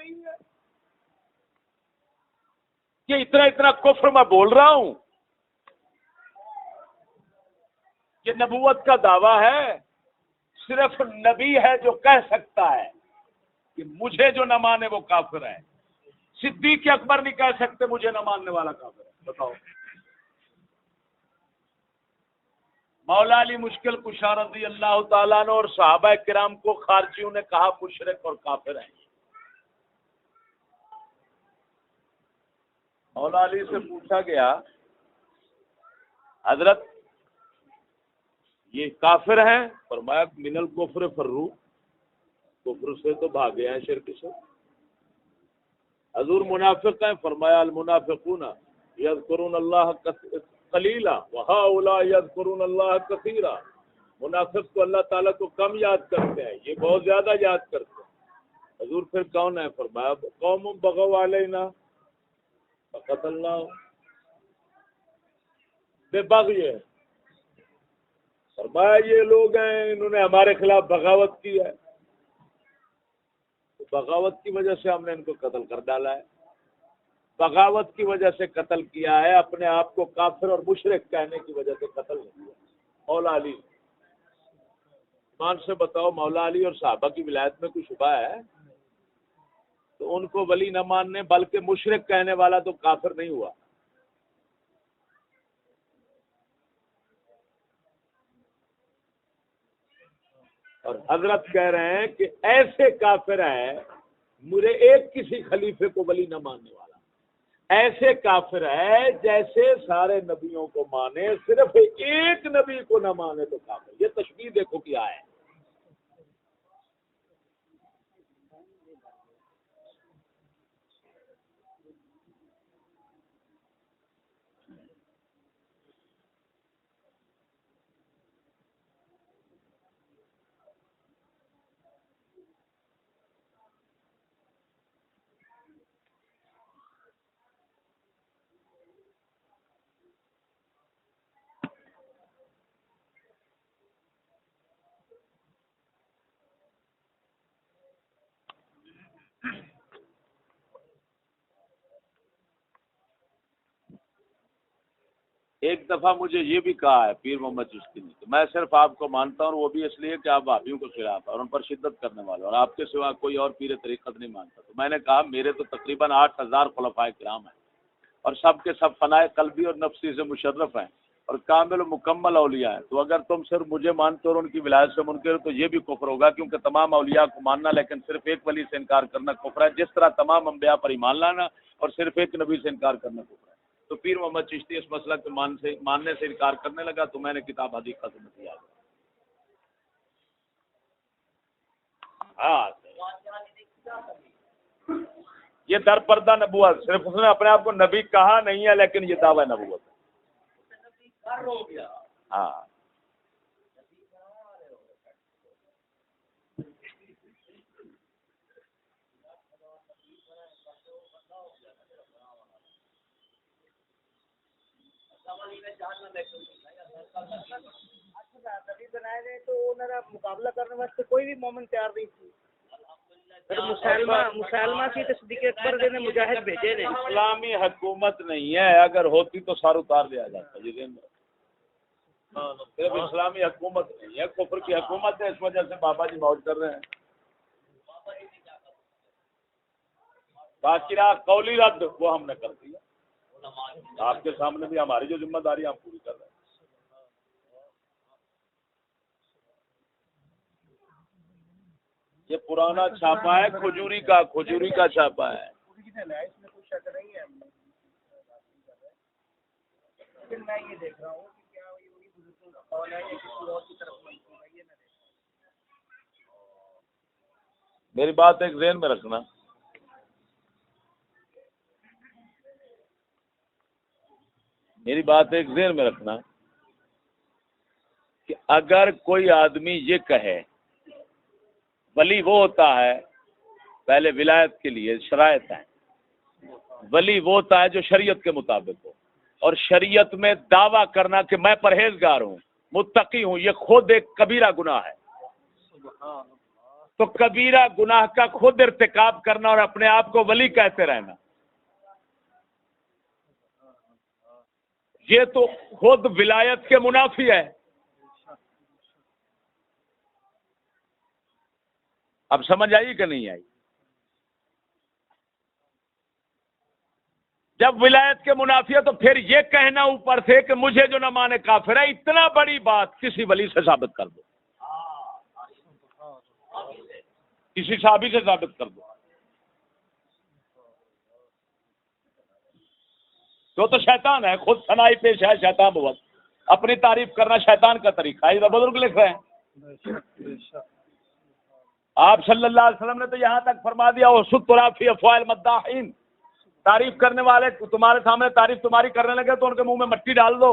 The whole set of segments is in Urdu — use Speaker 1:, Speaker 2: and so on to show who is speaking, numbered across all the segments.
Speaker 1: نہیں ہے. یہ اتنا کفر میں بول رہا ہوں. یہ نبوت کا دعویٰ ہے. صرف نبی ہے جو کہہ سکتا ہے کہ مجھے جو نہ مانے وہ کافر ہے. صدیق اکبر نہیں کہہ سکتے مجھے نہ ماننے والا کافر ہے. بتاؤ. مولا علی مشکل کشا رضی اللہ تعالیٰ عنہ اور صحابہ کرام کو خارجیوں نے کہا مشرک اور کافر ہیں. مولا علی سے پوچھا گیا حضرت یہ کافر ہیں؟ فرمایا من الکفر فرو، کفر سے تو بھاگے ہیں شرک سے. حضور منافق ہیں؟ فرمایا المنافقون یذکرون اللہ قلیلا وہؤلاء یذکرون اللہ کثیرا. منافق تو اللہ تعالیٰ کو کم یاد کرتے ہیں، یہ بہت زیادہ یاد کرتے ہیں. حضور پھر کون ہے؟ فرمایا قوم بغوا علینا فقتلنا بے بغی. فرمایا یہ لوگ ہیں انہوں نے ہمارے خلاف بغاوت کی ہے، بغاوت کی وجہ سے ہم نے ان کو قتل کر ڈالا ہے. بغاوت کی وجہ سے قتل کیا ہے، اپنے آپ کو کافر اور مشرک کہنے کی وجہ سے قتل نہیں کیا. مولا علی مان سے بتاؤ، مولا علی اور صحابہ کی ولایت میں کوئی شبہ ہے؟ تو ان کو ولی نہ ماننے بلکہ مشرک کہنے والا تو کافر نہیں ہوا. اور حضرت کہہ رہے ہیں کہ ایسے کافر ہے، مجھے ایک کسی خلیفے کو ولی نہ ماننے والا ایسے کافر ہے جیسے سارے نبیوں کو مانے، صرف ایک نبی کو نہ مانے تو کافر. یہ تشبیہ دیکھو کیا ہے. ایک دفعہ مجھے یہ بھی کہا ہے پیر محمد چشتی نے کہ میں صرف آپ کو مانتا ہوں، اور وہ بھی اس لیے کہ آپ وہابیوں کو خلاف ہیں اور ان پر شدت کرنے والے، اور آپ کے سوا کوئی اور پیر طریقت نہیں مانتا. تو میں نے کہا میرے تو تقریباً 8,000 خلفائے کرام ہیں اور سب کے سب فنائے قلبی اور نفسی سے مشرف ہیں اور کامل و مکمل اولیاء ہیں. تو اگر تم صرف مجھے مانتے اور ان کی ولایت سے منکر ہو تو یہ بھی کفر ہوگا، کیونکہ تمام اولیاء کو ماننا لیکن صرف ایک ولی سے انکار کرنا کفر ہے، جس طرح تمام انبیاء پر ایمان لانا اور صرف ایک نبی سے انکار کرنا کفر ہے. تو پیر محمد چشتی اس مسئلہ کے ماننے سے انکار کرنے لگا، تو میں نے کتاب حدیث ختم کیا. ہاں یہ در پردہ نبوت، صرف اس نے اپنے آپ کو نبی کہا نہیں ہے لیکن یہ دعویٰ نبوت ہے. ہاں
Speaker 2: تو مقابلہ کرنے واسطے کوئی بھی مومن تیار نہیں تھی. مسلمہ کی تصدیق اکبر نے مجاہد بھیجے نے.
Speaker 1: اسلامی حکومت نہیں ہے، اگر ہوتی تو سار اتار دیا جاتا. صرف اسلامی حکومت نہیں ہے، کفر کی حکومت ہے. اس وجہ سے بابا جی موج کر رہے ہیں. باقی رہا قولی رد، وہ ہم نے کر دیا. آپ کے سامنے بھی ہماری جو ذمہ داری ہم پوری کر رہے ہیں. یہ پرانا چھاپا ہے کھجوری کا چھاپا ہے.
Speaker 2: میں یہ دیکھ رہا ہوں کہ کیا قول ہے یا کسی اور کی طرف منسوب ہے، یہ نہ دیکھ.
Speaker 1: میری بات ایک ذہن میں رکھنا، کہ اگر کوئی آدمی یہ کہے ولی وہ ہوتا ہے، پہلے ولایت کے لیے شرائط ہیں. ولی وہ ہوتا ہے جو شریعت کے مطابق ہو، اور شریعت میں دعویٰ کرنا کہ میں پرہیزگار ہوں، متقی ہوں، یہ خود ایک کبیرہ گناہ ہے. تو کبیرہ گناہ کا خود ارتکاب کرنا اور اپنے آپ کو ولی کہتے رہنا، یہ تو خود ولایت کے منافی ہے۔ اب سمجھ آئی کہ نہیں آئی؟ جب ولایت کے منافی ہے تو پھر یہ کہنا اوپر سے کہ مجھے جو نہ مانے کافر ہے، اتنا بڑی بات کسی ولی سے ثابت کر دو، کسی صحابی سے ثابت کر دو، تو شیطان ہے، خود ثنائی پیش ہے شیطان بہت، اپنی تعریف کرنا شیطان کا طریقہ ہے، بزرگ لکھ رہے ہیں۔ آپ صلی اللہ علیہ وسلم نے تو یہاں تک فرما دیا وَسُطْرَ فِي أَفْوَاهِ الْمَدَّاحِينَ، تعریف کرنے والے تمہارے سامنے تعریف تمہاری کرنے لگے تو ان کے منہ میں مٹی ڈال دو۔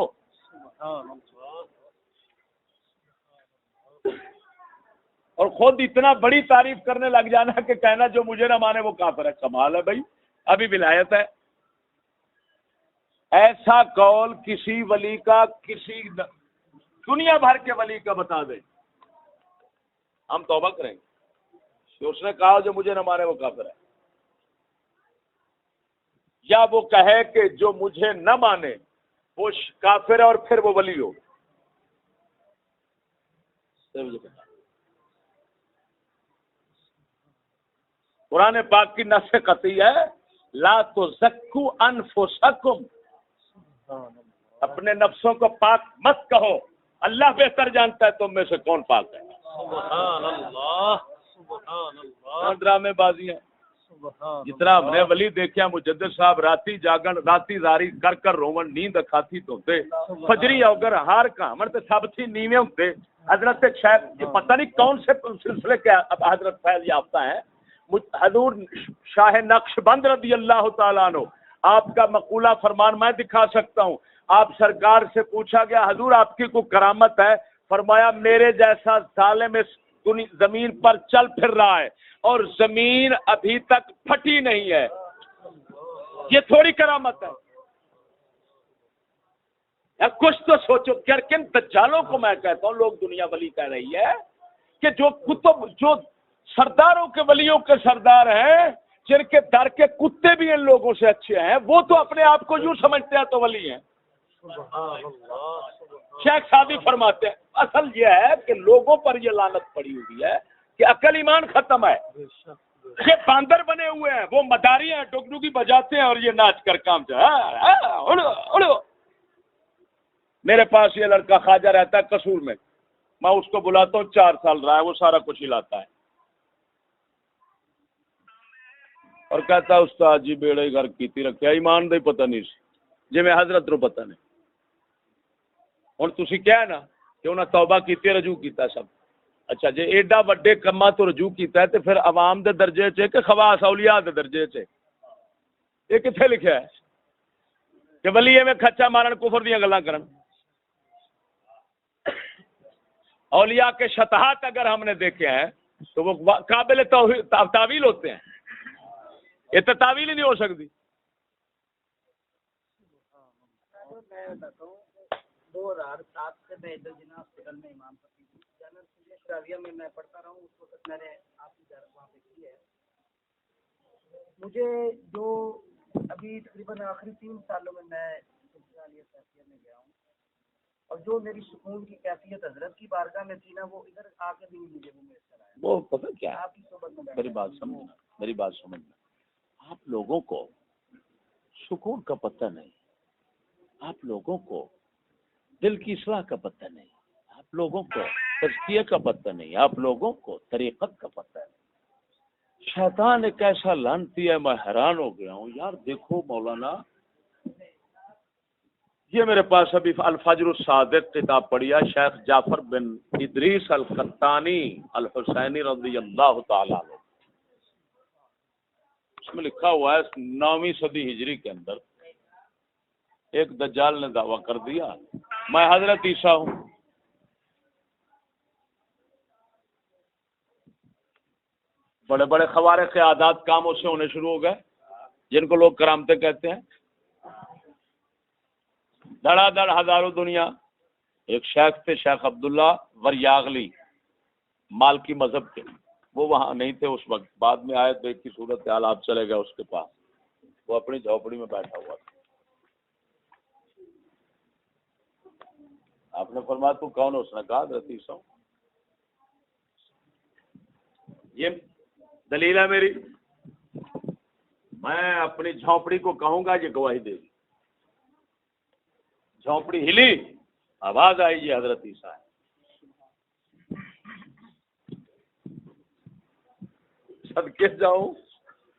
Speaker 1: اور خود اتنا بڑی تعریف کرنے لگ جانا کہ کہنا جو مجھے نہ مانے وہ کافر ہے۔ کمال ہے بھائی، ابھی ولایت ہے۔ ایسا قول کسی ولی کا، کسی دنیا بھر کے ولی کا بتا دے، ہم توبہ کریں گے کہ اس نے کہا جو مجھے نہ مانے وہ کافر ہے، یا وہ کہے کہ جو مجھے نہ مانے وہ کافر ہے اور پھر وہ ولی ہو۔ قرآن پاک کی نص قطعی ہے، لا تزکوا انفسکم، اپنے نفسوں کو پاک مت کہو، اللہ بہتر جانتا ہے تم میں سے کون پاک ہے۔ سبحان اللہ، سبحان اللہ، ڈرامے بازیاں۔ جتنا ہم نے ولی دیکھا، مجدد صاحب راتی زاری کر کر روون نیند کھاتی تو دے فجری اوگر ہار کا مرتے سب تھی نیویں ہوتے۔ حضرت شیخ، یہ پتہ نہیں کون سے سلسلے کے اب حضرت فیض یافتہ ہیں، حضور شاہ نقش بند رضی اللہ تعالیٰ عنہ، آپ کا مقولہ فرمان میں دکھا سکتا ہوں۔ آپ سرکار سے پوچھا گیا حضور آپ کی کوئی کرامت ہے؟ فرمایا میرے جیسا ظالم اس زمین پر چل پھر رہا ہے اور زمین ابھی تک پھٹی نہیں ہے، یہ تھوڑی کرامت ہے؟ کچھ تو سوچو۔ کن دجالوں کو میں کہتا ہوں لوگ دنیا ولی کہہ رہی ہے کہ جو کتب، جو سرداروں کے ولیوں کے سردار ہیں، جن کے در کے کتے بھی ان لوگوں سے اچھے ہیں، وہ تو اپنے آپ کو یوں سمجھتے ہیں تو ولی ہیں۔ شیخ سعدی فرماتے ہیں اصل یہ ہے کہ لوگوں پر یہ لعنت پڑی ہوئی ہے کہ عقل ایمان ختم ہے۔ یہ باندر بنے ہوئے ہیں، وہ مداری ہیں، ڈگڈگی بجاتے ہیں اور یہ ناچ کر کام اڑو۔ میرے پاس یہ لڑکا خواجہ رہتا ہے قصور میں، میں اس کو بلاتا ہوں، 4 سال رہا ہے، وہ سارا کچھ ہلاتا ہے اور کہتا ہے استاد جی بیڑے گھر کیتی رکھیا، ایمان دا ہی پتہ نہیں سی جی میں حضرت رو پتہ نہیں۔ ہن تسی کیا ہے نا کہ انہاں توبہ کیتی، رجوع کیتا سب، اچھا جی ایڈا وڈے کما تو رجوع کیتا ہے تے پھر عوام دے درجے چ کہ خواص اولیاء دے درجے چ یہ کتھے لکھیا ہے کہ ولی میں کھچا مارن کفر دیاں گلاں کرن؟ اولیاء کے شطحات اگر ہم نے دیکھے ہیں تو وہ قابل تعویل ہوتے ہیں، یہ تو تعویل ہی نہیں ہو سکتی۔
Speaker 2: میں بتاتا ہوں 2007 سے میں ادھر جناح ہاسپٹل میں امام خطیب ہوں، جامعہ ملیہ شراویہ میں پڑھتا رہا ہوں، اس وقت میں نے آپ کی زیارت وہاں پہ کی ہے۔ مجھے جو ابھی تقریباً آخری 3 سالوں میں سلسلہ عالیہ صافیہ میں گیا ہوں، اور جو میری سکون کی کیفیت حضرت کی بارگاہ میں تھی نا، وہ ادھر آ کے بھی نہیں مجھے وہ میسر آیا۔
Speaker 1: وہ پتہ کیا ہے،
Speaker 2: آپ کی صحبت میں
Speaker 1: میری بات سمجھنا، آپ لوگوں کو سکون کا پتہ نہیں، آپ لوگوں کو دل کی اصلاح کا پتہ نہیں، آپ لوگوں کو تزکیہ کا پتہ نہیں، آپ لوگوں کو طریقت کا پتہ نہیں۔ شیطان ایک ایسا لعنتی ہے، میں حیران ہو گیا ہوں یار۔ دیکھو مولانا، یہ میرے پاس ابھی الفجر الصادق کتاب پڑھی ہے، شیخ جعفر بن ادریس القطانی الحسینی رضی اللہ تعالیٰ عنہ، اس میں لکھا ہوا ہے 9ویں صدی ہجری کے اندر ایک دجال نے دعویٰ کر دیا میں حضرت عیسیٰ ہوں۔ بڑے بڑے خوارق عادات کاموں سے ہونے شروع ہو گئے جن کو لوگ کرامتیں کہتے ہیں، دھڑا دھڑ ہزاروں دنیا۔ ایک شیخ تھے شیخ عبداللہ وریاغلی، مالکی مذہب کے، وہ وہاں نہیں تھے اس وقت، بعد میں آئے تو ایک کی صورت حال آپ چلے گئے اس کے پاس، وہ اپنی جھوپڑی میں بیٹھا ہوا تھا. آپ نے فرمایا تو کون؟ اس نے کہا حضرت عیسیٰ. یہ دلیل ہے میری، میں اپنی جھونپڑی کو کہوں گا یہ گواہی دے گی. جھونپڑی ہلی، آواز آئی یہ حضرت عیسیٰ ہے. صدقے جاؤں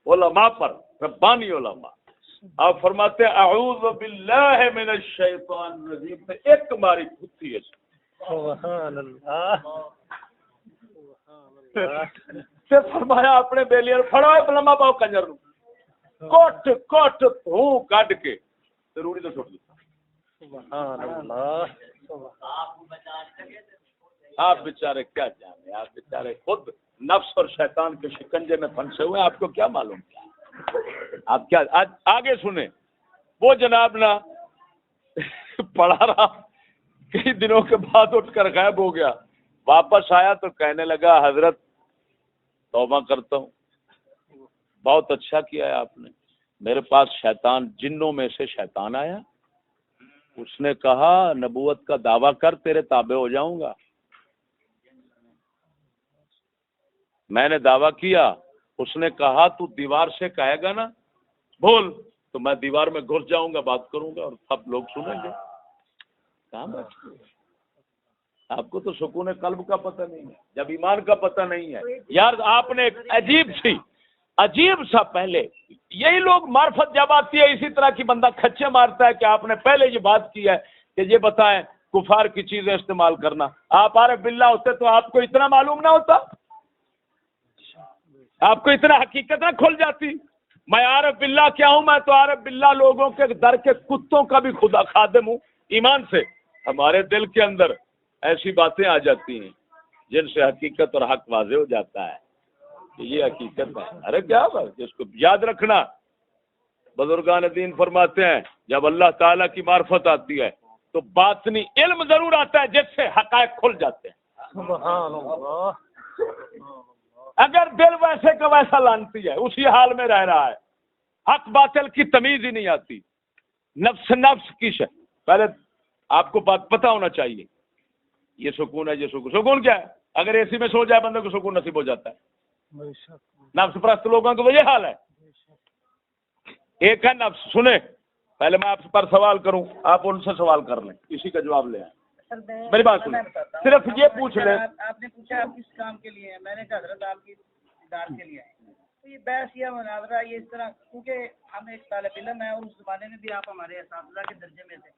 Speaker 1: علماء پر، ربانی علماء. آپ فرماتے اعوذ باللہ من الشیطان الرجیم پہ ایک ماری کھتی ہے.
Speaker 3: سبحان اللہ
Speaker 1: سے فرمایا اپنے بیلیئر پھڑا علماء پاؤ کنجر نو کوٹ کوٹ ہوں کڈ کے ضروری تو چھوڑ دیتا.
Speaker 3: سبحان اللہ.
Speaker 1: آپ بیچارے کیا جانے، آپ بیچارے خود نفس اور شیطان کے شکنجے میں پھنسے ہوئے، آپ کو کیا معلوم کیا آپ کیا. آگے سنیں، وہ جناب نا پڑھا رہا، کئی دنوں کے بعد اٹھ کر غائب ہو گیا. واپس آیا تو کہنے لگا حضرت توبہ کرتا ہوں، بہت اچھا کیا ہے آپ نے. میرے پاس شیطان، جنوں میں سے شیطان آیا، اس نے کہا نبوت کا دعویٰ کر تیرے تابع ہو جاؤں گا. میں نے دعویٰ کیا، اس نے کہا تو دیوار سے کہے گا نا بول، تو میں دیوار میں گھس جاؤں گا، بات کروں گا اور سب لوگ سنیں گے. کہاں بیٹھے؟ آپ کو تو سکون قلب کا پتہ نہیں ہے، جب ایمان کا پتہ نہیں ہے. یار آپ نے ایک عجیب سا پہلے، یہی لوگ معرفت جب آتی ہے اسی طرح کی بندہ کھچے مارتا ہے کہ آپ نے پہلے یہ بات کی ہے کہ یہ بتائیں کفار کی چیزیں استعمال کرنا. آپ عارف باللہ ہوتے تو آپ کو اتنا معلوم نہ ہوتا، آپ کو اتنا حقیقت نہ کھل جاتی. میں عارف باللہ کیا ہوں؟ میں تو عارف باللہ لوگوں کے در کے کتوں کا بھی خدا خادم ہوں. ایمان سے ہمارے دل کے اندر ایسی باتیں آ جاتی ہیں جن سے حقیقت اور حق واضح ہو جاتا ہے کہ یہ حقیقت ہے. ارے کیا بات، جس کو یاد رکھنا، بزرگان دین فرماتے ہیں جب اللہ تعالیٰ کی معرفت آتی ہے تو باطنی علم ضرور آتا ہے جس سے حقائق کھل جاتے ہیں.
Speaker 3: سبحان اللہ.
Speaker 1: اگر دل ویسے کا ویسا لانتی ہے، اسی حال میں رہ رہا ہے، حق باطل کی تمیز ہی نہیں آتی، نفس کی پہلے آپ کو بات پتہ ہونا چاہیے. یہ سکون ہے، یہ سکون کیا ہے؟ اگر اے سی میں سو جائے بندے کو سکون نصیب ہو جاتا ہے. نفس پرست لوگوں کا وہی حال ہے. ایک ہے نفس. سنیں، پہلے میں آپ پر سوال کروں، آپ ان سے سوال کر لیں، اسی کا جواب لیں. میری بات سنیں، صرف یہ پوچھ لیں.
Speaker 2: آپ نے پوچھا آپ کس کام کے لیے ہیں، میں نے کہا حضرت آپ کی دیدار کے لیے ہیں. تو یہ بحث یا مناظرہ یہ اس طرح، کیونکہ ہم ایک طالب علم ہیں اور اس زمانے میں بھی آپ ہمارے اساتذہ کے درجے میں تھے.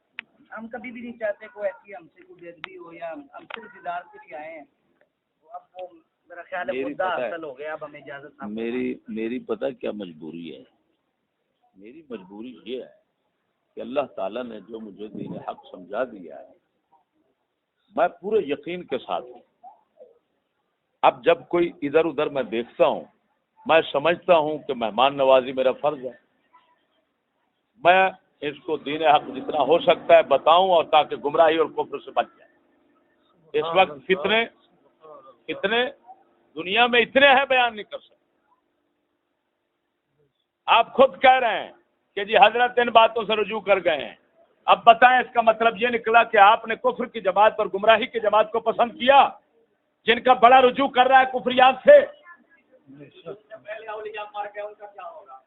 Speaker 2: ہم کبھی بھی نہیں چاہتے کوئی ایسی ہم سے کوئی بے ادبی ہو، یا ہم صرف دیدار کے لیے آئے ہیں. اب وہ میرا خیال ہے مدعا حاصل ہو گیا، اب ہمیں اجازت.
Speaker 1: میری پتہ کیا مجبوری ہے؟ میری مجبوری یہ ہے کہ اللہ تعالیٰ نے جو مجھے دین حق سمجھا دیا ہے، میں پورے یقین کے ساتھ ہوں. اب جب کوئی ادھر ادھر میں دیکھتا ہوں، میں سمجھتا ہوں کہ مہمان نوازی میرا فرض ہے. میں اس کو دین حق جتنا ہو سکتا ہے بتاؤں، اور تاکہ گمراہی اور کفر سے بچ جائے. اس وقت کتنے دنیا میں اتنے ہیں بیان نہیں کر سکتے. آپ خود کہہ رہے ہیں کہ جی حضرت ان باتوں سے رجوع کر گئے ہیں. اب بتائیں اس کا مطلب یہ نکلا کہ آپ نے کفر کی جماعت اور گمراہی کی جماعت کو پسند کیا، جن کا بڑا رجوع کر رہا ہے کفریات سے. پہلے اولیاء مر گئے، ان کا کیا ہوگا؟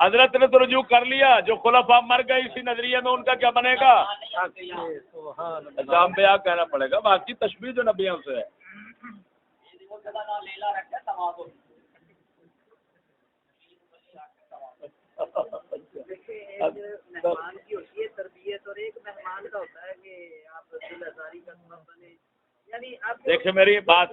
Speaker 1: حضرت نے تو رجوع کر لیا، جو خلفاء مر گئے اسی نظریے میں، ان کا کیا بنے گا؟ انبیاء کہنا پڑے گا، باقی تشبیہ جو نبیوں سے ہے.
Speaker 2: مہمان کی ہوتی ہے تربیت، اور ایک مہمان کا ہوتا ہے کہ آپ دل آزاری کا سبب بنے. یعنی آپ
Speaker 1: دیکھیں میری بات،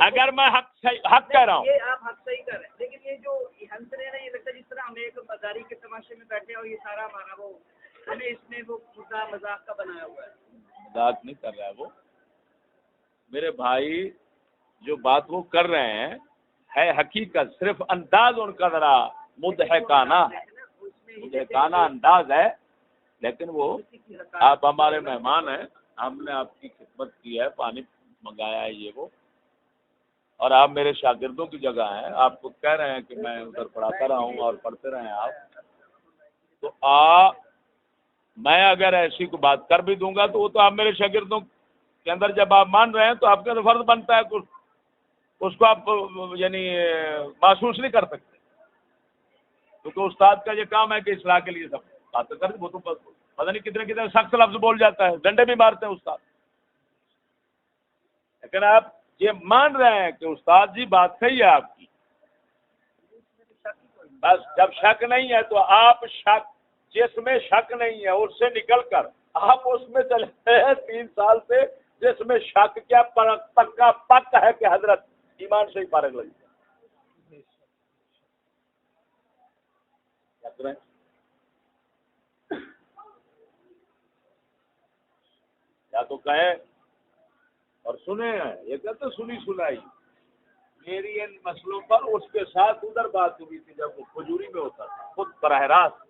Speaker 1: اگر میں حق کہہ رہا ہوں،
Speaker 2: یہ آپ حق صحیح کر رہے ہیں، لیکن یہ جو ہم سے رہنا، یہ لگتا ہے جس طرح ہمیں ایک مزاری کے تماشے میں بیٹھے اور یہ سارا ہمارا وہ ہمیں اس میں وہ مذاق کا بنایا ہوا ہے.
Speaker 1: مذاق نہیں کر رہا ہے وہ میرے بھائی، جو بات وہ کر رہے ہیں ہے حقیقت، صرف انداز ان کا ذرا مضحکانہ ہے. مجھے کہنا انداز ہے، لیکن وہ آپ ہمارے مہمان ہیں، ہم نے آپ کی خدمت کی ہے، پانی منگایا ہے یہ وہ، اور آپ میرے شاگردوں کی جگہ ہیں، آپ کو کہہ رہے ہیں کہ میں ادھر پڑھاتا رہا ہوں اور پڑھتے رہے آپ، تو میں اگر ایسی کو بات کر بھی دوں گا تو وہ تو آپ میرے شاگردوں کے اندر جب آپ مان رہے ہیں تو آپ کا تو فرض بنتا ہے کچھ اس کو آپ یعنی محسوس نہیں کر سکتے، کیونکہ استاد کا یہ کام ہے کہ اصلاح کے لیے سب باتیں کر، وہ تو پتہ نہیں کتنے کتنے سخت لفظ بول جاتا ہے، ڈنڈے بھی مارتے ہیں استاد، لیکن آپ یہ مان رہے ہیں کہ استاد جی بات صحیح ہے آپ کی، بس جب شک نہیں ہے تو آپ شک، جس میں شک نہیں ہے اس سے نکل کر آپ اس میں چلے ہیں 3 سال سے جس میں شک کیا پکا پک ہے کہ حضرت ایمان سے ہی فارغ لگی یا تو کہیں اور سنیں، یہ کہتے سنی سنائی، میری ان مسئلوں پر اس کے ساتھ ادھر بات ہوئی تھی جب وہ کھجوری میں ہوتا تھا، خود براہ راست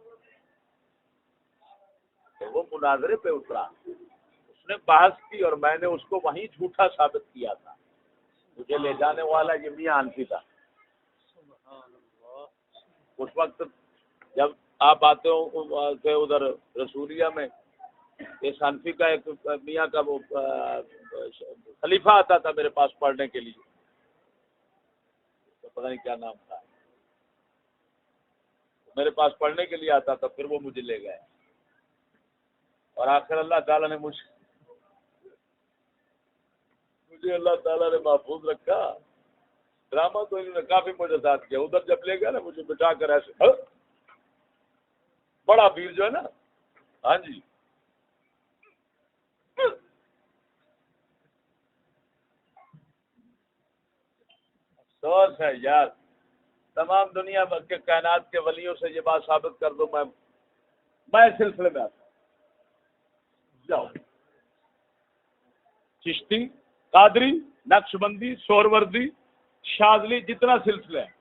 Speaker 1: وہ مناظرے پہ اترا، اس نے بحث کی اور میں نے اس کو وہیں جھوٹا ثابت کیا تھا، مجھے لے جانے والا یہ میاں انفی تھا۔ اس وقت جب آپ آتے ہو تھے ادھر رسولیہ میں، اس انفی کا ایک میاں کا وہ خلیفہ آتا تھا میرے پاس پڑھنے کے لیے، پتہ نہیں کیا نام تھا، میرے پاس پڑھنے کے لیے آتا تھا، پھر وہ مجھے لے گئے اور آخر اللہ تعالیٰ نے مجھے اللہ تعالیٰ نے محفوظ رکھا، ڈرامہ تو انہوں نے کافی مجھے ساتھ کیا، ادھر جب لے گیا نا مجھے بٹھا کر ایسے بڑا پیر جو ہے نا، ہاں جی، افسوس ہے یار، تمام دنیا کے کائنات کے ولیوں سے یہ بات ثابت کر دو، میں اس سلسلے میں آتا ہوں، جاؤ چشتی، قادری، نقش بندی، سہروردی، شاذلی، جتنا سلسلہ ہے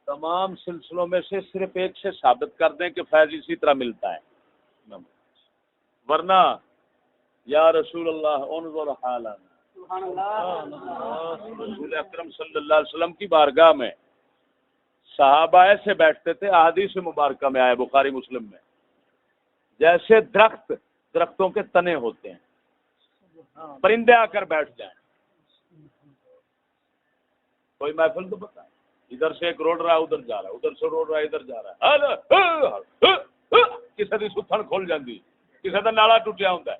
Speaker 1: تمام سلسلوں میں سے صرف ایک سے ثابت کر دیں کہ فیض اسی طرح ملتا ہے، ورنہ یا رسول اللہ انظر حالنا، رسول اکرم صلی اللہ علیہ وسلم کی بارگاہ میں صحابہ ایسے بیٹھتے تھے، احادیث مبارکہ میں آئے بخاری مسلم میں، جیسے درختوں کے تنے ہوتے ہیں، پرندے آ کر بیٹھ جائیں، کوئی محفل تو پتہ ہے، ادھر سے ایک روڑ رہا ہے ادھر جا رہا ہے، ادھر سے روڑ رہا ہے ادھر جا رہا ہے، کسی دی ستھن کھل جاندی، کسی دا نالا ٹوٹیا ہوندا ہے،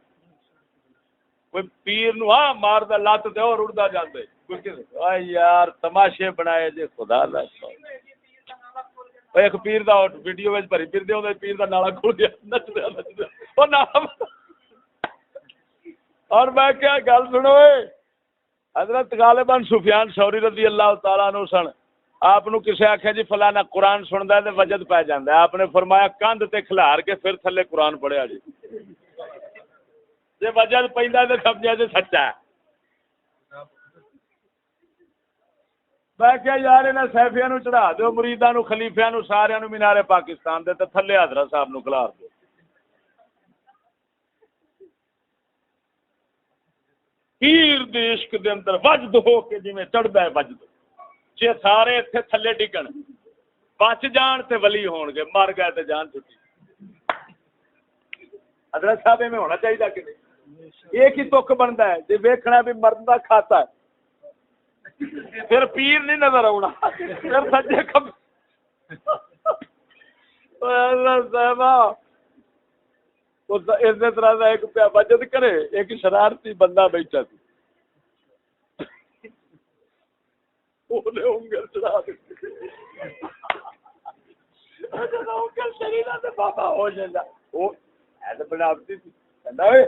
Speaker 1: کوئی پیر نو ہاں ماردا لت تے اور اڑدا جاندے، کوئی کسے یار تماشے بنائے جے خدا دا، ایک پیر دا ویڈیو وچ بھری پھردے ہوندا پیر دا نالا کھل گیا، نچدا او نام، اور میں کیا گل سنو، حضرت غالباً سفیان ثوری رضی اللہ تعالیٰ عنہ سن، آپ نو کسے آکھیا جی فلانا قرآن سندا ہے تے وجد پہ جاندا ہے، آپ نے فرمایا کندھ تے کھلار کے پھر تھلے قرآن پڑھیا جی، جے وجد پیندا تے سمجھیا جے سچا ہے۔ میں کیا یار انہاں سیفیاں نو چڑھا دیو، مریداں نو، خلیفیاں نو، سارے نو مینار پاکستان دے تے تھلے حضرت صاحب نو کھلار دو۔ پیر دے عشق دے اندر وجد ہو کے جویں چڑھدا ہے وجد، جے سارے اتنے تھلے ڈگن بچ جان تے ولی ہون گے، مر گئے تے جان چھٹی۔ حضرت صاحب میں ہونا چاہیے کہ نہیں؟ ایک ہی تک بنتا ہے، جی ویکھنا بھی مرد دا کھاتا ہے پھر پیر نہیں نظر آنا، پھر سجے کم صاحب اس طرح کا ایک پیا بچت کرے، ایک شرارتی بندہ بیٹھا تھی، انگل چڑھا بابا ہو جائے وہ بناوٹی تھی، نہیں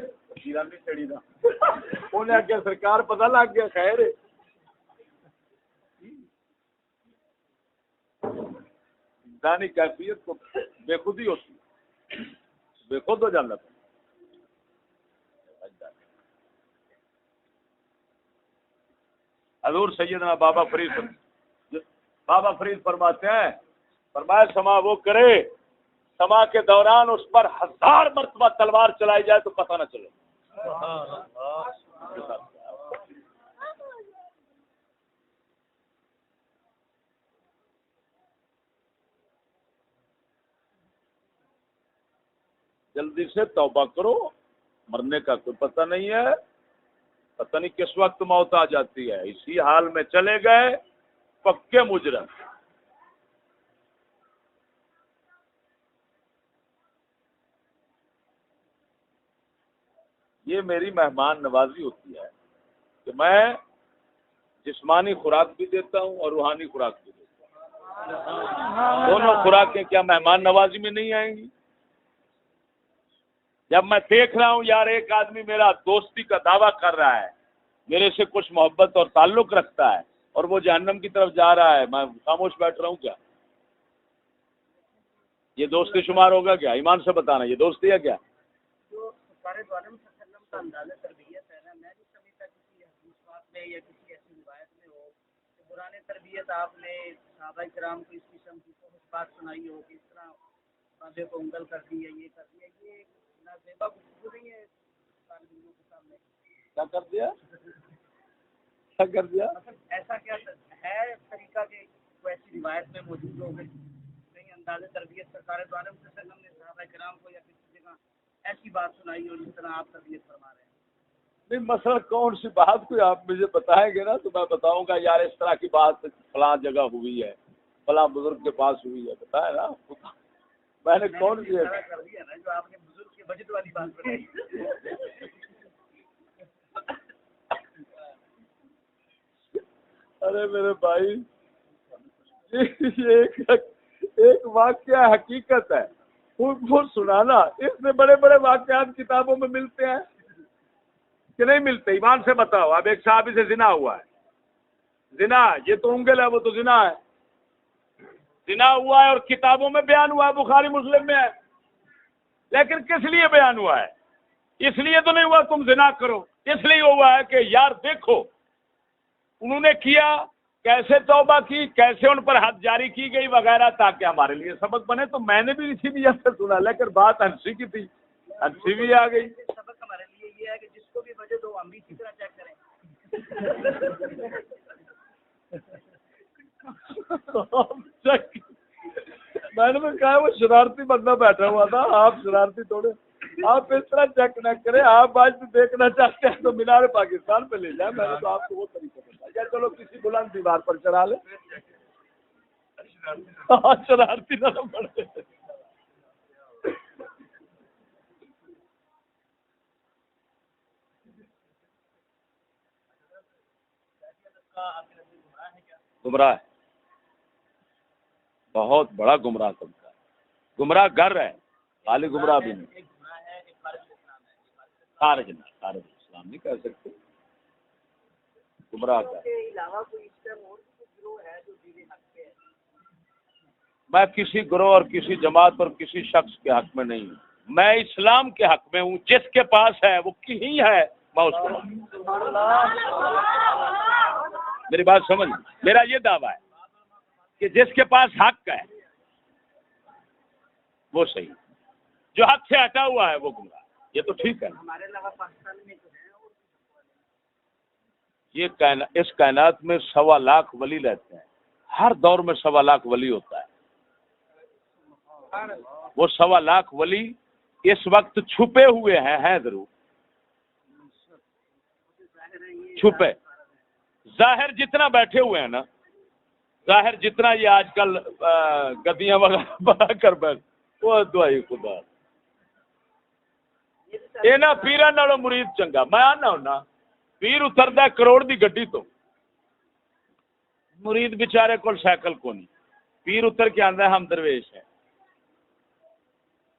Speaker 1: چڑی دا انہیں آگے سرکار پتہ لگ گیا، خیر انسانی کیفیت کو بے خودی ہوتی ہے، بے خود ہو جانا۔ حضور سیدنا بابا فرید فرماتے ہیں، فرمایا سما وہ کرے سما کے دوران اس پر 1000 مرتبہ تلوار چلائی جائے تو پتہ نہ چلے.
Speaker 3: سبحان اللہ.
Speaker 1: جلدی سے توبہ کرو، مرنے کا کوئی پتہ نہیں ہے، پتہ نہیں کس وقت موت آ جاتی ہے. اسی حال میں چلے گئے پکے مجرم. یہ میری مہمان نوازی ہوتی ہے کہ میں جسمانی خوراک بھی دیتا ہوں اور روحانی خوراک بھی دیتا ہوں. دونوں خوراکیں کیا مہمان نوازی میں نہیں آئیں گی؟ جب میں دیکھ رہا ہوں یار ایک آدمی میرا دوستی کا دعویٰ کر رہا ہے، میرے سے کچھ محبت اور تعلق رکھتا ہے، اور وہ جہنم کی طرف جا رہا ہے، میں خاموش بیٹھ رہا ہوں کیا؟ یہ دوستی شمار ہوگا کیا؟ ایمان سے بتانا، یہ دوستی ہے کیا؟
Speaker 2: جو سرکار دو عالم صلی اللہ علیہ وسلم کا انداز تربیت ہے نا، میں نہیں سمجھتا کسی حدیث پاک میں یا کسی ایسی روایت میں ہو کہ قرآن تربیت آپ نے صحابہ کرام کو اس قسم کی کوئی بات سنائی ہو کہ اس طرح بندے کو انگل کر دی ہے، یہ کر دیا. یہ نازیبا گفتگو نہیں ہے طالب علموں کے سامنے.
Speaker 1: کیا کر دیا؟ کیا کر دیا؟
Speaker 2: مطلب ایسا کیا ہے طریقہ کہ وہ ایسی روایت میں موجود ہو گئی کہیں انداز تربیت سرکار دو عالم صلی اللہ علیہ وسلم نے صحابہ کرام کو یا کسی جگہ ایسی بات سنائی ہو جس طرح آپ تربیت فرما رہے ہیں؟
Speaker 1: نہیں، مثلا کون سی بات کوئی آپ مجھے بتائیں گے نا تو میں بتاؤں گا یار اس طرح کی بات فلاں جگہ ہوئی ہے، فلاں بزرگ کے پاس ہوئی ہے. بتائے نا میں نے کون سی
Speaker 2: کر دیا نا جو آپ نے بزرگ کے بجٹ والی بات بتائی.
Speaker 1: ارے میرے بھائی، یہ ایک واقعہ حقیقت ہے، وہ سنانا. اس میں بڑے بڑے واقعات کتابوں میں ملتے ہیں کہ نہیں ملتے؟ ایمان سے بتاؤ. اب ایک صحابی سے زنا ہوا ہے، زنا یہ تو انگل ہے، وہ تو زنا ہے. زنا ہوا ہے اور کتابوں میں بیان ہوا ہے، بخاری مسلم میں ہے. لیکن کس لیے بیان ہوا ہے؟ اس لیے تو نہیں ہوا تم زنا کرو، اس لیے ہوا ہے کہ یار دیکھو انہوں نے کیا، کیسے توبہ کی، کیسے ان پر حد جاری کی گئی وغیرہ، تاکہ ہمارے لیے سبق بنے. تو میں نے بھی اسی نیت سے سنا، لیکن بات ہنسی کی تھی، ہنسی بھی آ گئی.
Speaker 2: سبق ہمارے لیے یہ ہے کہ جس کو بھی وجہ دو ہم بھی اسی طرح چیک کریں.
Speaker 1: میں نے کہا وہ شرارتی بندہ بیٹھا ہوا تھا، آپ شرارتی تھوڑے، آپ اس طرح چیک نہ کریں. آپ آج بھی دیکھنا چاہتے ہیں تو مینار پاکستان پہ لے جائیں. میں نے تو آپ کو وہ طریقہ بتایا، چلو کسی بلند دیوار پر چڑھا لیں. شرارتی نہ پڑے. گمراہ ہے، بہت بڑا گمراہ طبقہ ہے. گمراہ گر ہے، خالی گمراہ بھی نہیں. خارج اسلام نہیں کہہ سکتے، گمراہ گر. میں کسی گروہ اور کسی جماعت اور کسی شخص کے حق میں نہیں ہوں. میں اسلام کے حق میں ہوں. جس کے پاس ہے وہ کہیں ہے، میں اس کو. میری بات سمجھ، میرا یہ دعویٰ ہے کہ جس کے پاس حق ہے وہ صحیح، جو حق سے ہٹا ہوا ہے وہ گمراہ. یہ تو ٹھیک ہے.
Speaker 2: ہمارے علاوہ پاکستان میں تو ہے اور
Speaker 1: یہ اس کائنات میں 1.25 لاکھ ولی رہتے ہیں. ہر دور میں 1.25 لاکھ ولی ہوتا ہے. وہ 1.25 لاکھ ولی اس وقت چھپے ہوئے ہیں ضرور چھپے. ظاہر جتنا بیٹھے ہوئے ہیں نا، ظاہر جتنا یہ آج کل گدیاں وغیرہ بنا کر بیٹھ، وہ دعائی خدا یہ نہ پیرا نالو مرید چنگا. میں آنا ہونا پیر اتردا کروڑ دی گڈی تو مرید بیچارے کول سائیکل کو نہیں. پیر اتر کے آندا ہم درویش ہے،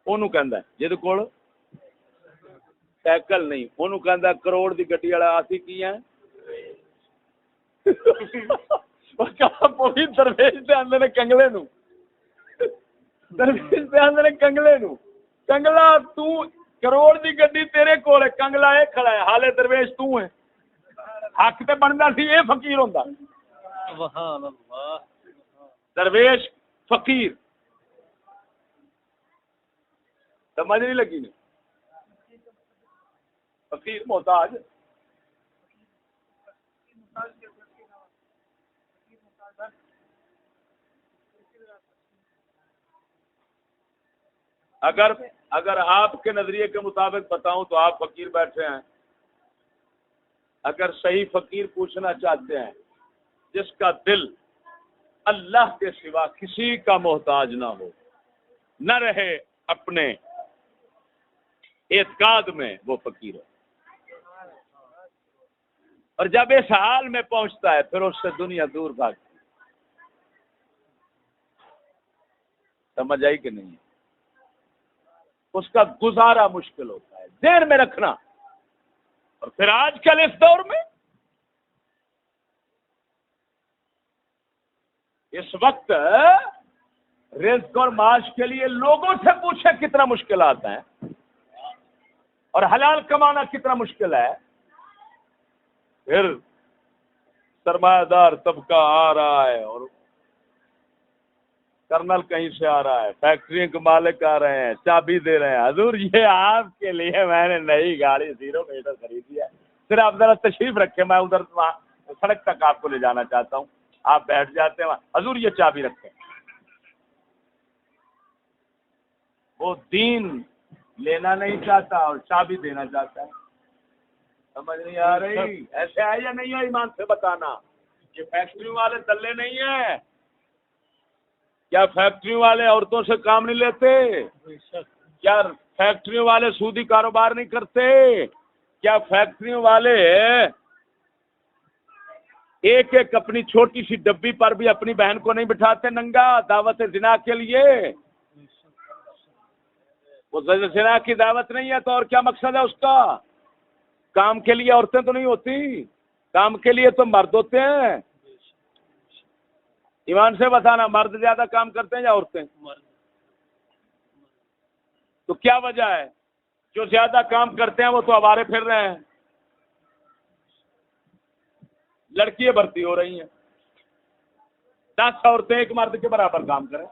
Speaker 1: اونوں کہندا جے کول سائیکل نہیں، اونوں کہندا کروڑ دی گڈی والا اسی کی ہیں. درویش تے آندے نے کنگلے نو، درویش تے آندے نے کنگلے نو. کنگلا تو کروڑ دی گڈی تیرے کول ہے، کنگلا اے کھڑا ہے، حالے درویش تو ہے. حق تے بندا سی اے فقیر ہوندا.
Speaker 3: سبحان اللہ.
Speaker 1: درویش فقیر سمجھ نہیں لگی نہیں؟ فقیر محتاج، اگر آپ کے نظریے کے مطابق بتاؤں تو آپ فقیر بیٹھے ہیں. اگر صحیح فقیر پوچھنا چاہتے ہیں جس کا دل اللہ کے سوا کسی کا محتاج نہ ہو، نہ رہے اپنے اعتقاد میں، وہ فقیر ہے. اور جب اس حال میں پہنچتا ہے پھر اس سے دنیا دور بھاگتی. سمجھ آئی کہ نہیں؟ اس کا گزارا مشکل ہوتا ہے، ذہن میں رکھنا. اور پھر آج کل اس دور میں اس وقت رزق اور معاش کے لیے لوگوں سے پوچھے کتنا مشکلات ہیں اور حلال کمانا کتنا مشکل ہے. پھر سرمایہ دار طبقہ آ رہا ہے اور کرنل کہیں سے آ رہا ہے، فیکٹری کے مالک آ رہے ہیں، چابی دے رہے ہیں، حضور یہ آپ کے لیے میں نے نئی گاڑی 0 میٹر خریدی ہے، پھر آپ ذرا تشریف رکھیں، میں ادھر سڑک تک آپ کو لے جانا چاہتا ہوں. آپ بیٹھ جاتے ہیں، حضور یہ چابی رکھیں. وہ دین لینا نہیں چاہتا اور چابی دینا چاہتا ہے. سمجھ نہیں آ رہی؟ ایسے ہے یا نہیں ہے؟ ایمان سے بتانا. یہ فیکٹری والے دلے نہیں ہیں. کیا فیکٹری والے عورتوں سے کام نہیں لیتے؟ کیا فیکٹری والے سودی کاروبار نہیں کرتے؟ کیا فیکٹری والے ایک ایک اپنی چھوٹی سی ڈبی پر بھی اپنی بہن کو نہیں بٹھاتے ننگا دعوت زنا کے لیے؟ وہ زنا کی دعوت نہیں ہے تو اور کیا مقصد ہے اس کا؟ کام کے لیے عورتیں تو نہیں ہوتی، کام کے لیے تو مرد ہوتے ہیں. ایمان سے بتانا، مرد زیادہ کام کرتے ہیں یا عورتیں؟ تو کیا وجہ ہے؟ جو زیادہ کام کرتے ہیں وہ تو آوارے پھر رہے ہیں. لڑکیاں بھرتی ہو رہی ہیں، 10 عورتیں ایک مرد کے برابر کام کریں.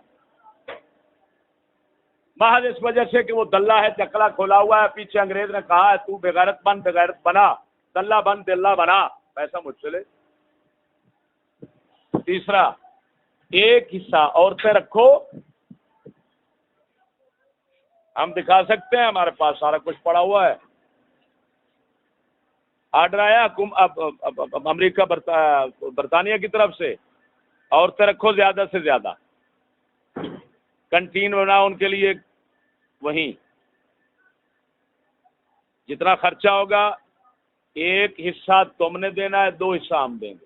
Speaker 1: محض اس وجہ سے کہ وہ دلہ ہے، چکلا کھولا ہوا ہے، پیچھے انگریز نے کہا ہے تو بغیرت بن، بغیرت بنا، دلہ بن، دلہ بنا، پیسہ مجھ سے لے. تیسرا، ایک حصہ عورتیں رکھو، ہم دکھا سکتے ہیں، ہمارے پاس سارا کچھ پڑا ہوا ہے. آرڈر آیا امریکہ برطانیہ کی طرف سے، عورتیں رکھو زیادہ سے زیادہ، کنٹین بناؤ ان کے لیے. وہیں جتنا خرچہ ہوگا 1 حصہ تم نے دینا ہے، 2 حصہ ہم دیں گے.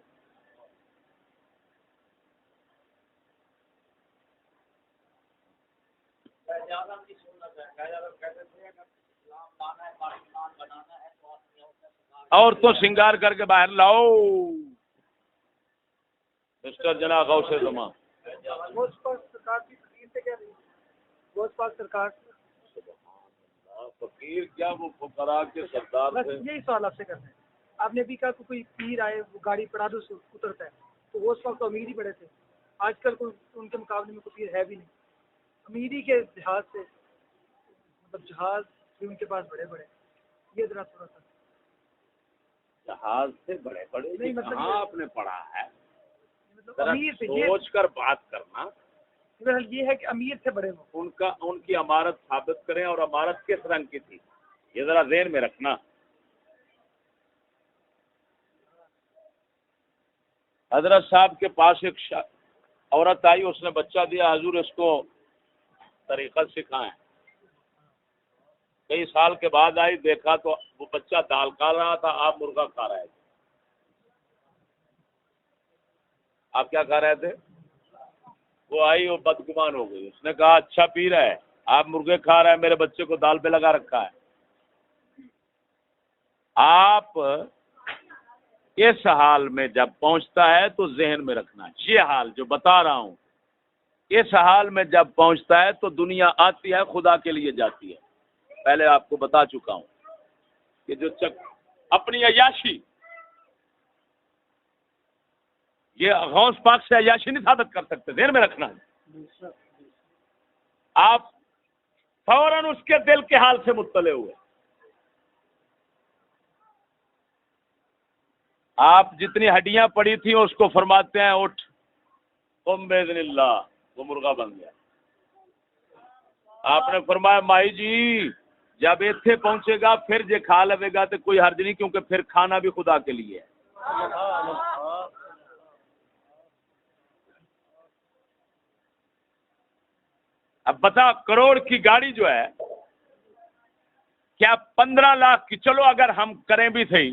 Speaker 1: اور تو سنگار کر کے باہر لاؤ مسٹر جناح غوث زمان. فقیر کیا وہ فقراء کے سردار تھے؟
Speaker 2: یہی سوال آپ سے کرتے ہیں. آپ نے بھی کہا کہ کوئی پیر آئے وہ گاڑی پڑا دو اترتا ہے، تو وہ اس وقت تو امیر ہی بڑے تھے. آج کل کوئی ان کے مقابلے میں کوئی پیر ہے بھی نہیں. امیری کے جہاز سے، مطلب جہاز بھی ان کے پاس بڑے بڑے. یہ ذرا تھوڑا سا
Speaker 1: جہاز سے بڑے بڑے
Speaker 2: نہیں، مطلب
Speaker 1: کہاں آپ نے پڑھا ہے؟
Speaker 2: مطلب امیر تھے.
Speaker 1: سوچ کر بات کرنا.
Speaker 2: یہ ہے کہ امیر تھے بڑے وہ.
Speaker 1: ان کی امارت ثابت کریں، اور امارت کس رنگ کی تھی یہ ذرا ذہن میں رکھنا. حضرت صاحب کے پاس ایک عورت آئی، اس نے بچہ دیا، حضور اس کو طریقت سکھائیں. کئی سال کے بعد آئی، دیکھا تو وہ بچہ دال کھا رہا تھا، آپ مرغا کھا رہے تھے. آپ کیا کھا رہے تھے؟ وہ آئی، وہ بدگمان ہو گئی. اس نے کہا اچھا پیر ہے، آپ مرغے کھا رہے ہیں، میرے بچے کو دال پہ لگا رکھا ہے. آپ اس حال میں جب پہنچتا ہے تو ذہن میں رکھنا، یہ حال جو بتا رہا ہوں، اس حال میں جب پہنچتا ہے تو دنیا آتی ہے، خدا کے لیے جاتی ہے. پہلے آپ کو بتا چکا ہوں کہ جو اپنی عیاشی، یہ غوث پاک سے عیاشی نہیں ثابت کر سکتے، ذہن میں رکھنا ہے. آپ فوراً اس کے دل کے حال سے مطلع ہوئے. آپ جتنی ہڈیاں پڑی تھیں اس کو فرماتے ہیں اٹھ قم باذن اللہ، وہ مرغا بن گیا. آپ نے فرمایا مائی جی جب ایتھے پہنچے گا پھر جے کھا لوے گا تو کوئی حرج نہیں، کیونکہ پھر کھانا بھی خدا کے لیے ہے. اب بتا کروڑ کی گاڑی جو ہے کیا 15 لاکھ کی، چلو اگر ہم کریں بھی تھے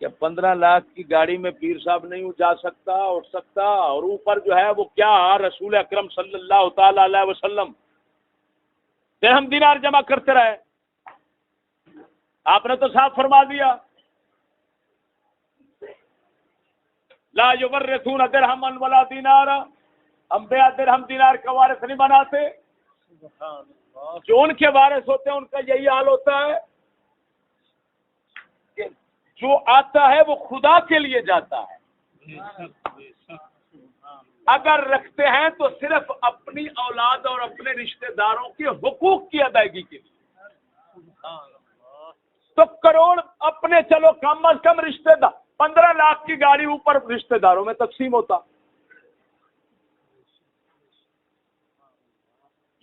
Speaker 1: کیا 15 لاکھ کی گاڑی میں پیر صاحب نہیں جا سکتا، اٹھ سکتا؟ اور اوپر جو ہے وہ کیا رسول اکرم صلی اللہ تعالی علیہ وسلم درہم دینار جمع کرتے رہے. آپ نے تو صاف فرما دیا لا یورثون درہما ولا دینارا، انبیاء درہم دینار کا وارث نہیں بناتے. جو ان کے وارث ہوتے ہیں ان کا یہی حال ہوتا ہے کہ جو آتا ہے وہ خدا کے لیے جاتا ہے. اگر رکھتے ہیں تو صرف اپنی اولاد اور اپنے رشتہ داروں کے حقوق کی ادائیگی کے لیے. تو کروڑ اپنے چلو کم از کم رشتہ دار، 15 لاکھ کی گاڑی اوپر رشتہ داروں میں تقسیم ہوتا.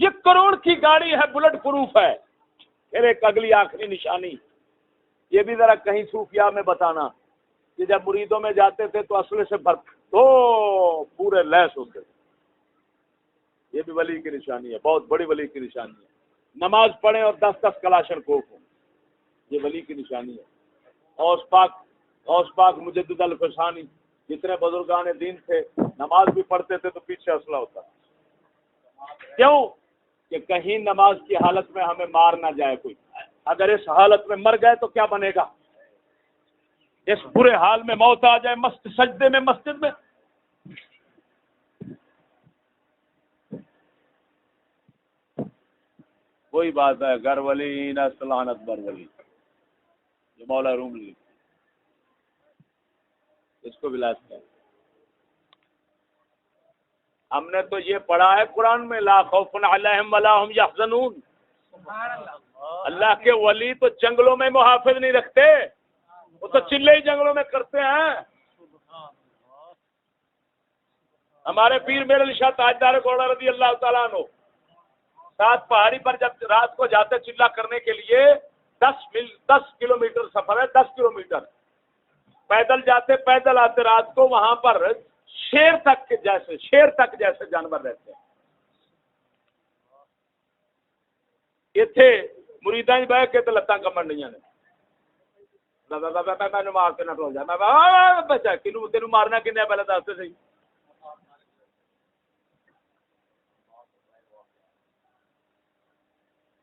Speaker 1: یہ کروڑ کی گاڑی ہے، بلٹ پروف ہے. پھر ایک اگلی آخری نشانی یہ بھی ذرا کہیں صوفیاء میں بتانا کہ جب مریدوں میں جاتے تھے تو اسلحے سے بھر تو پورے لیس ہوتے تھے. یہ بھی ولی کی نشانی ہے، بہت بڑی ولی کی نشانی ہے. نماز پڑھیں اور 10 کلاشن کوف ہوں، یہ ولی کی نشانی ہے. غوث پاک مجدد الفسانی جتنے بزرگان دین تھے نماز بھی پڑھتے تھے تو پیچھے اسلحہ ہوتا. کیوں؟ کہ کہیں نماز کی حالت میں ہمیں مار نہ جائے کوئی. اگر اس حالت میں مر گئے تو کیا بنے گا؟ اس برے حال میں موت آ جائے سجدے میں مسجد میں. وہی بات ہے گھر ولی نہ سلانت بر ولی، جو مولا روم لی اس کو بھی لاز کیا. ہم نے تو یہ پڑھا ہے قرآن میں لا خوف علیہم ولا هم یحزنون. اللہ کے ولی تو جنگلوں میں محافظ نہیں رکھتے، وہ تو چلے ہی جنگلوں میں کرتے ہیں. ہمارے پیر میرے شاہ تاجدار گوڑا رضی اللہ تعالیٰ عنہ ساتھ پہاڑی پر جب رات کو جاتے چلا کرنے کے لیے 10 کلومیٹر سفر ہے، 10 کلومیٹر پیدل جاتے پیدل آتے. رات کو وہاں پر شیر تک جیسے جانور رہتے ہیں. یہ تھے مریداں بہ کے تو لتاں کمر نہیں نے مار کے نہ ٹول جا بچا تینوں مارنا کنے پہلے دستے صحیح.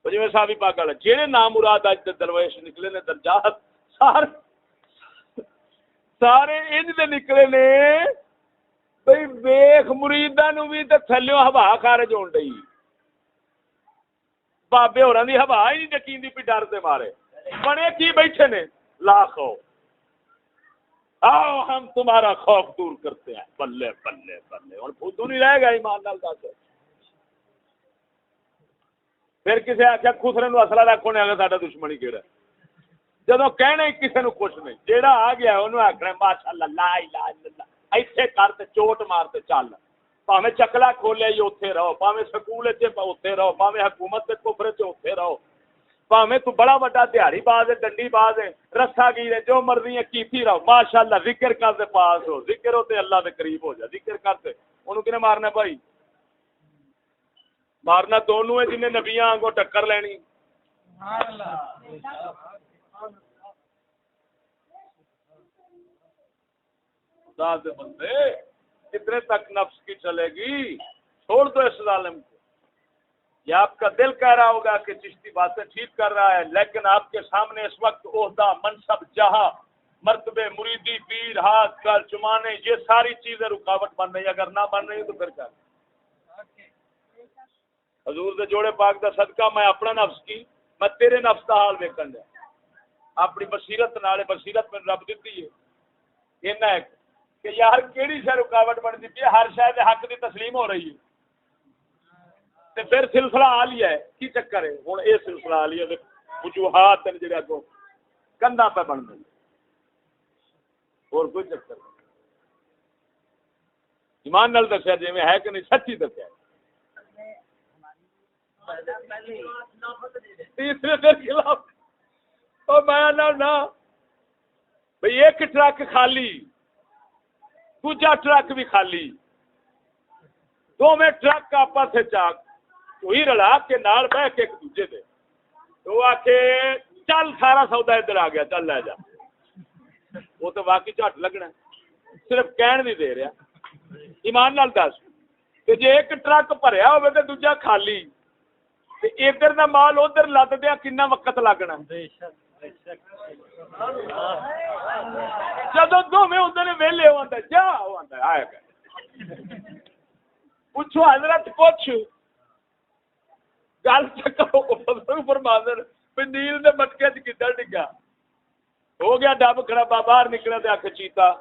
Speaker 1: جی صاحب ہی پاگل جہے نام مراد اج درویش نکلے نے درجات سارے انج دے نکلے نے بھئی ویخ مریداں نو بھی تے تھلیوں ہوا خارج ہون ڈئی. بابے ہوراں دی ہوا ہی نہیں یقین دی پی ڈر دے مارے بنے کی بیٹھے نے لا خوف. آؤ ہم تمہارا خوف دور کرتے ہیں. بلے بلے بلے اور پھدو نہیں رہے گا ایمان نال دس. پھر کسی آخیا خسرے نو اصلہ رکھو نے اگر ساڈا دشمن ہی کہڑا. جدو کہنا ہی کسی نو کچھ نہیں، جیڑا آ گیا انہوں آخنا ماشاءاللہ لا الہ الا اللہ ایتھے کر تے چوٹ مار تے چل. پاویں چکلا کھولے ہی اوتھے رہو، پاویں سکول اوتھے رہو، پاویں حکومت کے کفر اوتھے رہو، پاویں تو بڑا بڑا دیہڑی باز ہے ڈنڈی باز ہے رسا گیر ہے جو مرضی ہے کیتی رہو. ماشاءاللہ ذکر کر تے پاس ہو، ذکر ہو تے اللہ دے قریب ہو جا. ذکر کرتے انہوں کنے مارنا بھائی؟ مارنا دونوں ہے جنہیں نبیاں آنگو ٹکر لینی. خدا دے بندے کتنے تک نفس کی چلے گی؟ چھوڑ دو اس ظالم کو. یہ آپ کا دل کہہ رہا ہوگا کہ چشتی باتیں ٹھیک کر رہا ہے، لیکن آپ کے سامنے اس وقت عہدہ منصب جہاں مرتبے مریدی پیر ہاتھ کا چمانے یہ ساری چیزیں رکاوٹ بن رہی. اگر نہ بن رہی تو پھر کیا؟ حضور دے جوڑے پاک دا صدقہ میں اپنا نفس کی میں تیرے نفس دا حال ویکھن دیا اپنی بصیرت نال. بصیرت میں رب دیتی ہے اینا ہے کہ یار کیڑی شے رکاوٹ بن دی ہے؟ ہر شے دے حق دی تسلیم ہو رہی ہے. تے پھر سلسلہ عالیہ ہے کی چکر ہے ہن اے سلسلہ عالیہ دے وجوہات ہیں جڑے اگوں کندا پہ بن دے اور کوئی چکر نہیں ایمان نال دسیا جی میں ہے کہ نہیں سچی دسیا تیسرے دن خلاف اور میں نہ بھئی ایک ٹرک خالی دوجا ٹرک بھی خالی دو میں ٹرک آپس سے چاک وہی رلا کے نال بہ کے ایک دوجے دے تو آ کے چل سارا سودا ادھر آ گیا چل لے جا وہ تو واقعی جھٹ لگنا صرف کہن نہیں دے رہا ایمان نال دس کہ جی ایک ٹرک بھریا ہوئے تو دوجا خالی تے ادھر دا مال ادھر لد دیا کنا وقت لگنا جدو دونوں ادھر ویلے ہوتا جا آیا پوچھو حضرت پوچھ گل فرما نیل نے مٹکے چ کدھر ڈگا ہو گیا ڈب کھڑا باہر نکلا تے آخ چیتا